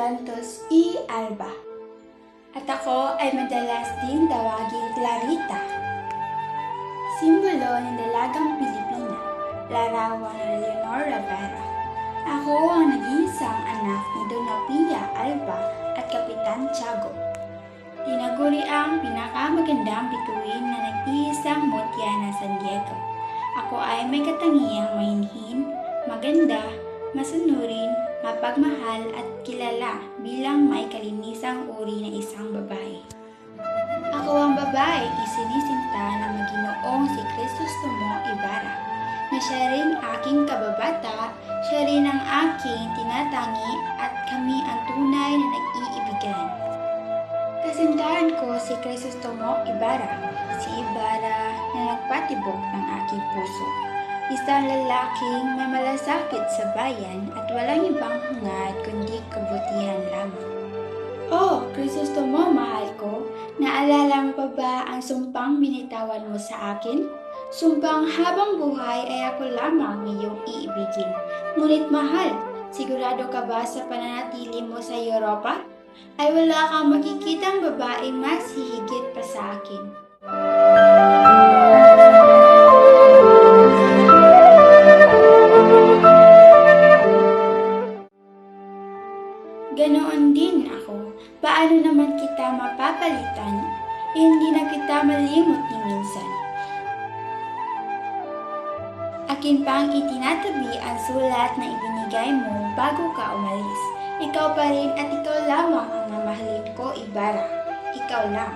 Santos E. Alba. At ako ay madalas din tawaging Clarita. Simbolo ng dalagang Pilipina, larawan ni Leonor Rivera. Ako ang nag-iisang anak ni Dona Pia Alba at Kapitan Tiago. Tinaguri ang pinakamagandang bituin na nag-iisang mutya na San Diego. Ako ay may katangiang mainhin, maganda, masunurin, mapagmahal at kilala bilang may kalinisang uri na isang babae. Ako ang babae isinisinta ng Maginoong si Crisostomo Ibarra, na siya rin aking kababata, siya rin ang aking tinatangi at kami ang tunay na nag-iibigan. Kasintahan ko si Crisostomo Ibarra, si Ibarra na nagpatibok ng aking puso. Isang lalaking may malasakit sa bayan at walang ibang hangad kundi kabutihan lamang. Oh, Crisostomo, mahal ko, naalala mo pa ba ang sumpang binitawan mo sa akin? Sumpang habang buhay ay ako lamang iyong iibigin. Ngunit mahal, sigurado ka ba sa pananatili mo sa Europa? Ay wala kang makikitang babaeng mas hihigit pa sa akin. Ganoon din ako. Paano naman kita mapapalitan? Hindi na kita malimot ni minsan. Akin pang itinatabi ang sulat na ibinigay mo bago ka umalis. Ikaw pa rin at ikaw lamang ang mamahalin ko, Ibarra. Ikaw lang.